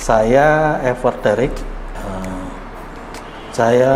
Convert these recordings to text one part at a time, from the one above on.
Saya Evert Derek. Saya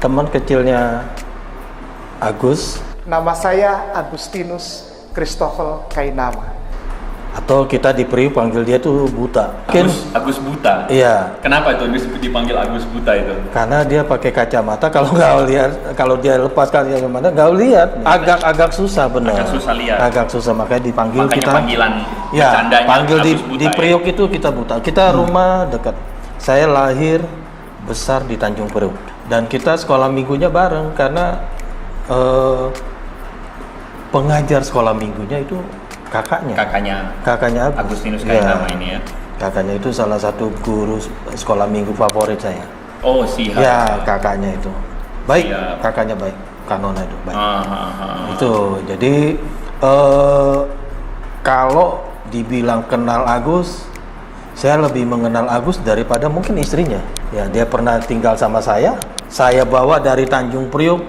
teman kecilnya Agus. Nama saya Agustinus Christopher Kainama. Atau kita di Priuk panggil dia tuh Buta. Agus Buta? Iya. Kenapa itu dipanggil Agus Buta itu? Karena dia pakai kacamata, kalau nggak lihat, kalau dia lepas kacamata nggak lihat. Agak susah benar. Agak susah lihat. Agak susah, makanya dipanggil. Makanya kita. Panggilan Ya, bercandanya panggil Agus Buta, di Priuk itu kita Buta. Kita rumah dekat. Saya lahir besar di Tanjung Priuk. Dan kita sekolah minggunya bareng karena pengajar sekolah minggunya itu kakaknya Agustinus Kainama ini ya. Kakaknya itu salah satu guru sekolah minggu favorit saya. Oh, siap. Ya, kakaknya itu baik. Siap. Kakaknya baik, Kanona itu baik. Itu jadi kalau dibilang kenal Agus, saya lebih mengenal Agus daripada mungkin istrinya. Ya, dia pernah tinggal sama saya bawa dari Tanjung Priuk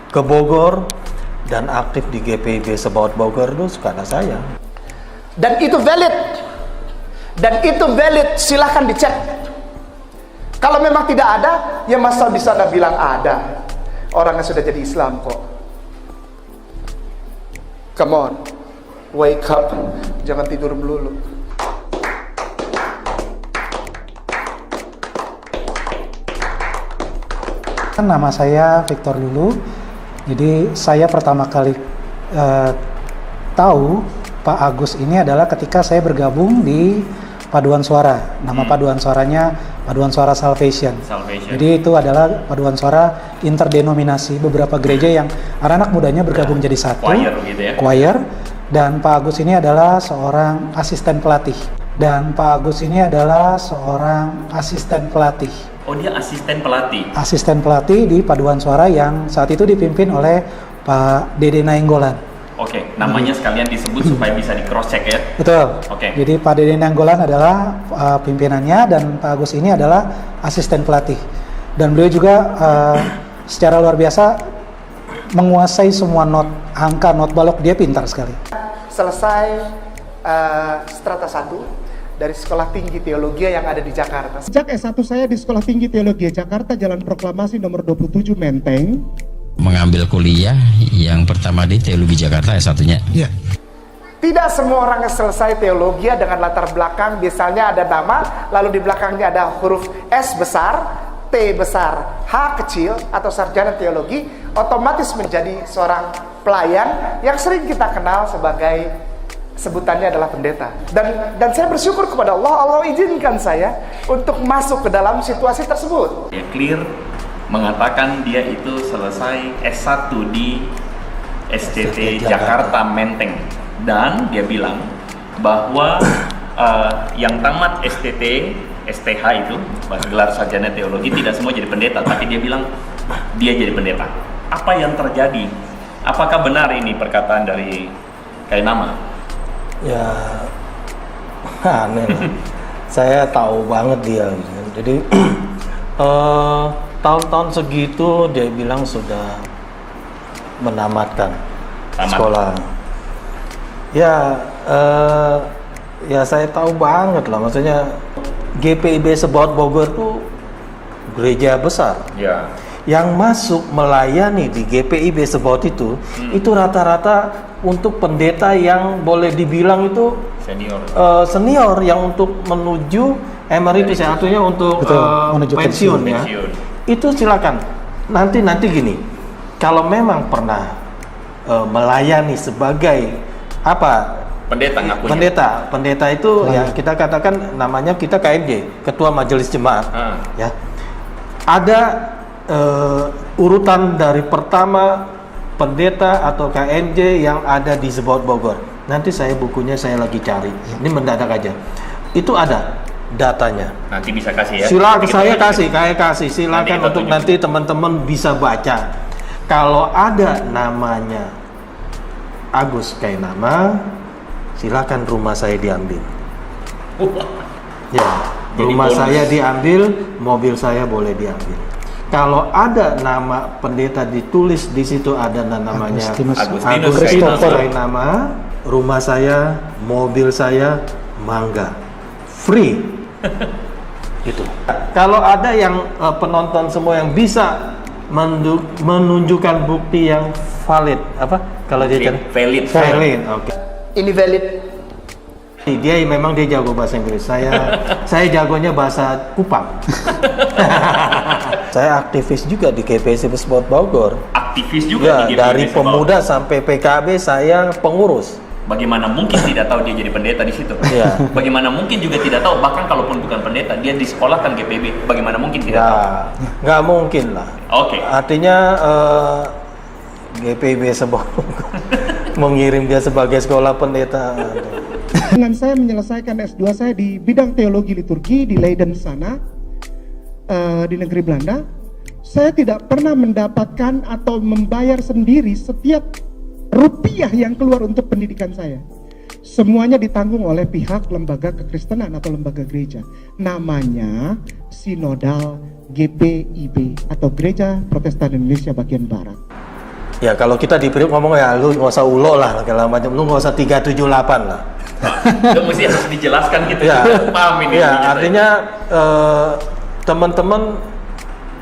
ke Bogor, dan aktif di GPIB Sebaut Bogor itu karena saya. Dan itu valid, silahkan dicek. Kalau memang tidak ada, ya masa bisa Anda bilang ada? Orang yang sudah jadi Islam kok. Come on, wake up, jangan tidur melulu. Nama saya Victor Lulu. Jadi saya pertama kali tahu Pak Agus ini adalah ketika saya bergabung di Paduan Suara. Nama paduan suaranya Paduan Suara Salvation. Jadi itu adalah paduan suara interdenominasi, beberapa gereja yang anak-anak mudanya bergabung jadi satu. Choir gitu ya. Choir. Dan Pak Agus ini adalah seorang asisten pelatih. Oh, dia asisten pelatih. Asisten pelatih di Paduan Suara yang saat itu dipimpin oleh Pak Dede Nainggolan. Oke, namanya sekalian disebut supaya bisa di cross check ya. Betul. Oke. Jadi Pak Dede Nainggolan adalah pimpinannya dan Pak Agus ini adalah asisten pelatih. Dan beliau juga secara luar biasa menguasai semua angka not balok, dia pintar sekali. Selesai strata 1 dari Sekolah Tinggi Teologi yang ada di Jakarta. Sejak S1 saya di Sekolah Tinggi Teologi Jakarta, Jalan Proklamasi nomor 27 Menteng. Mengambil kuliah yang pertama di Teologi Jakarta S1-nya. Iya. Tidak semua orang yang selesai teologi dengan latar belakang, misalnya ada nama, lalu di belakangnya ada huruf S besar, T besar, H kecil, atau sarjana teologi, otomatis menjadi seorang pelayan yang sering kita kenal sebagai sebutannya adalah pendeta. Dan saya bersyukur kepada Allah izinkan saya untuk masuk ke dalam situasi tersebut. Dia clear mengatakan dia itu selesai S1 di STT Jakarta Menteng, dan dia bilang bahwa yang tamat STH itu gelar sarjana teologi tidak semua jadi pendeta, tapi dia bilang dia jadi pendeta. Apa yang terjadi? Apakah benar ini perkataan dari Kainama? Ya, aneh lah. Saya tahu banget dia. Jadi tahun-tahun segitu dia bilang sudah menamatkan sekolah. Ya, ya saya tahu banget lah. Maksudnya GPIB Sebaut Bogor itu gereja besar. Ya. Yang masuk melayani di GPIB Sebaut itu rata-rata untuk pendeta yang boleh dibilang itu senior yang untuk menuju emeritus, ya, artinya untuk pensiun ya. Itu silakan. Nanti gini, kalau memang pernah melayani sebagai apa? Pendeta itu ya kita katakan namanya kita KMJ, Ketua Majelis Jemaat. Ya. Ada urutan dari pertama pendeta atau KMJ yang ada di Sebaut Bogor. Nanti bukunya saya lagi cari. Ini mendadak aja. Itu ada datanya. Nanti bisa kasih ya. Silakan saya kasih. Silakan untuk nanti teman-teman bisa baca. Kalau ada namanya Agus Kainama, silakan rumah saya diambil. Ya, rumah saya diambil, mobil saya boleh diambil. Kalau ada nama pendeta ditulis di situ ada namanya Agus Kainama, rumah saya, mobil saya, mangga, free. Gitu. Kalau ada yang penonton semua yang bisa menunjukkan bukti yang valid, apa? Kalau dia valid. Oke. Ini valid. Dia memang dia jago bahasa Inggris. Saya jagonya bahasa Kupang. Saya aktivis juga di GPI Sport Bogor. Aktivis juga Ya, di GPI dari Sport. pemuda sampai PKB saya pengurus. Bagaimana mungkin tidak tahu dia jadi pendeta di situ? Iya. Bagaimana mungkin juga tidak tahu, bahkan kalaupun bukan pendeta, dia disekolahkan GPB. Bagaimana mungkin tidak tahu? Nggak mungkin lah. Oke. Artinya GPIB Sport mengirim dia sebagai sekolah pendeta. Dengan saya menyelesaikan S2 saya di bidang teologi liturgi di Leiden sana, di negeri Belanda, saya tidak pernah mendapatkan atau membayar sendiri setiap rupiah yang keluar untuk pendidikan saya. Semuanya ditanggung oleh pihak lembaga kekristenan atau lembaga gereja. Namanya Sinodal GPIB atau Gereja Protestan Indonesia Bagian Barat. Ya kalau kita di Priok ngomong ya lu nggak usah ulo lah segala macam, lu nggak usah 378 lah. Itu mesti harus dijelaskan gitu. Ya, Paham ini. ya artinya teman-teman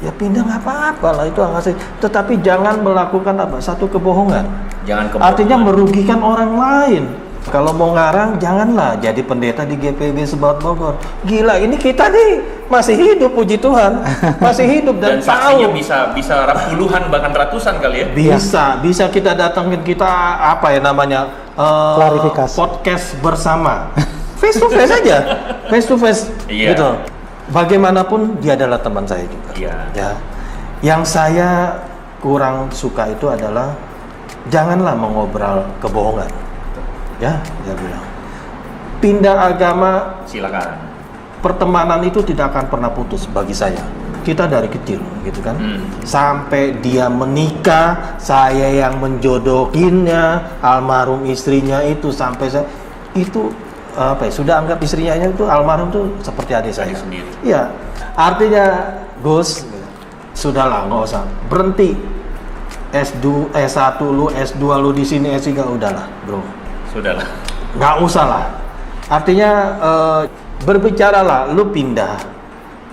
ya pindah nggak apa-apa lah itu ngasih, tetapi jangan melakukan apa satu kebohongan. Jangan kebohongan. Artinya merugikan orang lain. Kalau mau ngarang janganlah jadi pendeta di GPIB Sport Bogor. Gila, ini kita nih masih hidup, puji Tuhan, masih hidup dan saksinya tahu. bisa puluhan bahkan ratusan kali ya. Bisa kita datangin kita apa ya namanya Klarifikasi. podcast bersama face to face aja, face to face Iya. gitu. Bagaimanapun dia adalah teman saya juga. Iya. Ya, yang saya kurang suka itu adalah janganlah mengobral kebohongan. Ya, dia bilang pindah agama, Silakan. pertemanan itu tidak akan pernah putus bagi saya. Kita dari kecil gitu kan, sampai dia menikah, saya yang menjodohinnya, almarhum istrinya itu sampai saya itu apa ya, sudah anggap istrinya itu almarhum tuh seperti adik saya sendiri. Iya, artinya Gus, sudahlah nggak usah berhenti S2, S1 lu, S2 lu di sini, S3 udahlah bro, Sudahlah. nggak usah lah. Artinya berbicaralah, lu pindah,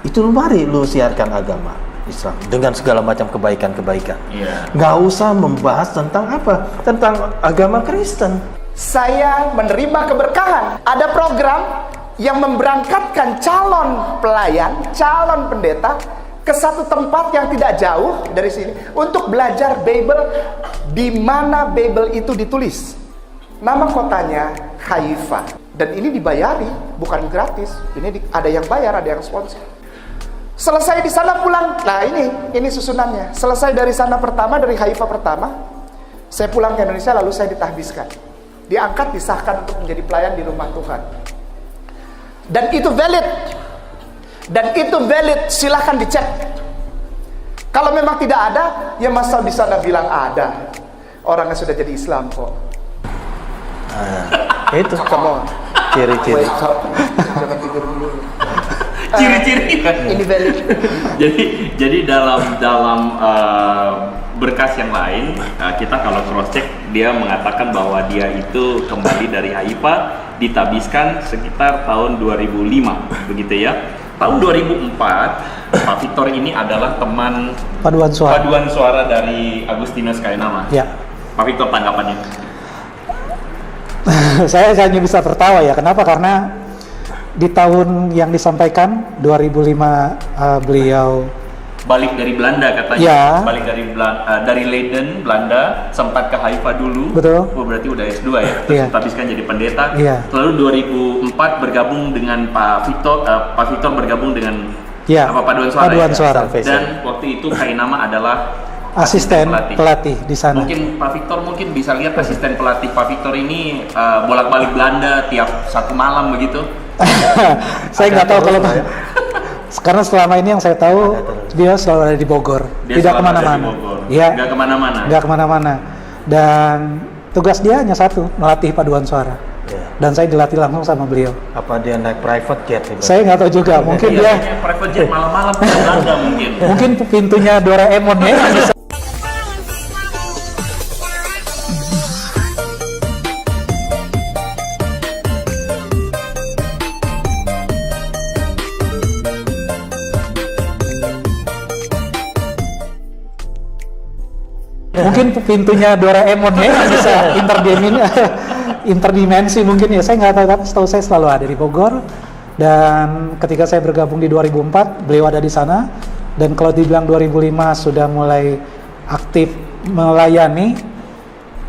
itu lu mari lu siarkan agama Islam dengan segala macam kebaikan-kebaikan. Iya. Nggak usah membahas tentang apa, tentang agama Kristen. Saya menerima keberkahan. Ada program yang memberangkatkan calon pelayan, calon pendeta ke satu tempat yang tidak jauh dari sini untuk belajar Bible di mana Bible itu ditulis. Nama kotanya Haifa, dan ini dibayari, bukan gratis. Ini ada yang bayar, ada yang sponsor. Selesai di sana pulang. Nah, ini susunannya. Selesai dari sana pertama, dari Haifa pertama, saya pulang ke Indonesia, lalu saya ditahbiskan. Diangkat, disahkan untuk menjadi pelayan di rumah Tuhan. Dan itu valid. Dan itu valid, silahkan dicek. Kalau memang tidak ada, ya masa di sana bilang ada. Orangnya sudah jadi Islam kok. Itu Come on. ciri-ciri. Wake up. Jangan tidur dulu. Ciri-ciri. Ini valid. Jadi dalam berkas yang lain, kita kalau cross check, dia mengatakan bahwa dia itu kembali dari Haifa, ditabiskan sekitar tahun 2005, begitu ya. Tahun 2004, Pak Victor ini adalah teman Paduan suara dari Agustinus Kainama. Ya. Pak Victor, tanggapannya? Saya hanya bisa tertawa ya. Kenapa? Karena di tahun yang disampaikan 2005 beliau Balik dari Belanda katanya. Ya. Balik dari Leiden, Belanda, sempat ke Haifa dulu. Betul. Oh, berarti udah S2 ya. Terus Iya. ditabiskan jadi pendeta. Iya. Lalu 2004 bergabung dengan Pak Victor. Pak Victor bergabung dengan Iya. Paduan Suara. Paduan ya? Suara. Dan waktu itu Kainama adalah asisten pelatih di sana. Mungkin Pak Victor bisa lihat asisten pelatih Pak Victor ini bolak-balik Belanda tiap satu malam begitu. Saya nggak tahu kalau karena selama ini yang saya tahu dia selalu ada di Bogor, Dia tidak selalu ada di kemana-mana. Bogor. Iya. Nggak kemana-mana. Nggak kemana-mana. Dan tugas dia hanya satu, melatih paduan suara. Ya. Dan saya dilatih langsung sama beliau. Apa dia naik private jet? Saya nggak tahu juga, mungkin Iya, dia, kayaknya private jet malam-malam ke Belanda mungkin. mungkin pintunya Doraemon ya. Mungkin pintunya Doraemon ya yang bisa interdimensi mungkin ya. Saya nggak tahu, tapi setahu saya selalu ada di Bogor. Dan ketika saya bergabung di 2004, beliau ada di sana. Dan kalau dibilang 2005 sudah mulai aktif melayani,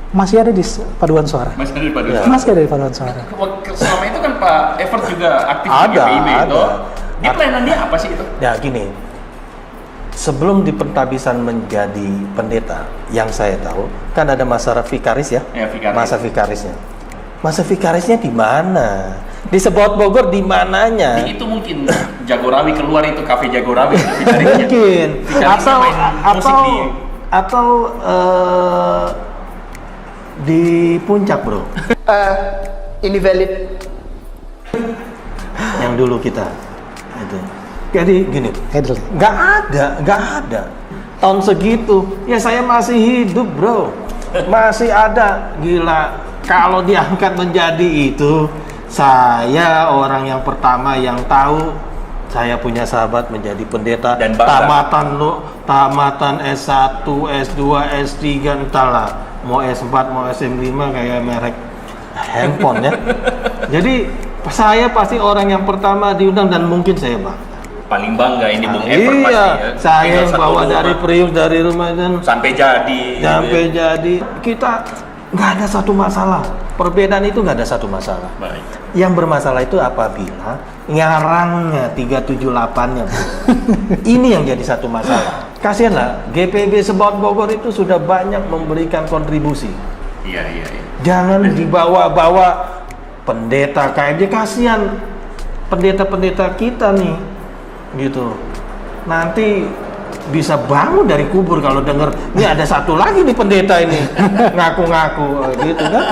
masih ada di paduan suara. Masih ada di paduan suara. Masih ada di paduan suara. Selama itu kan Pak Evert juga aktif di Ada, GPIB itu. ada. Dia pelayanannya apa sih itu? Ya gini, sebelum di pentabisan menjadi pendeta, yang saya tahu kan ada masa vikaris ya, Ya, vikaris. masa vikarisnya. Masa vikarisnya di mana? Di Sebot Bogor di mananya? Di itu mungkin Jagorawi keluar itu kafe Jagorawi itu vikarisnya. Mungkin. Vikarisnya main musik Atau di puncak bro, Ini valid. yang dulu kita itu. Jadi gini, Hedley. nggak ada. Tahun segitu, ya saya masih hidup bro, masih ada. Gila, kalau diangkat menjadi itu, saya orang yang pertama yang tahu. Saya punya sahabat menjadi pendeta Dan bangga. tamatan S1, S2, S3 entahlah, mau S4, mau SM5 kayak merek handphone ya. Jadi saya pasti orang yang pertama diundang dan mungkin saya bangga. Paling bangga ini Bung Evert pasti Iya, ya. saya Tinggal yang satu bawa rumah. dari Priuk, dari rumah dan sampai jadi. sampai jadi. Kita nggak ada satu masalah. Perbedaan itu nggak ada satu masalah. Baik. Yang bermasalah itu apabila ngarangnya 378-nya. Ini yang jadi satu masalah. Kasihanlah, GPIB Sebot Bogor itu sudah banyak memberikan kontribusi. Iya. Jangan dibawa-bawa pendeta KMJ, kasihan pendeta-pendeta kita nih. Gitu. Nanti bisa bangun dari kubur kalau dengar ini ada satu lagi nih pendeta ini ngaku-ngaku gitu kan.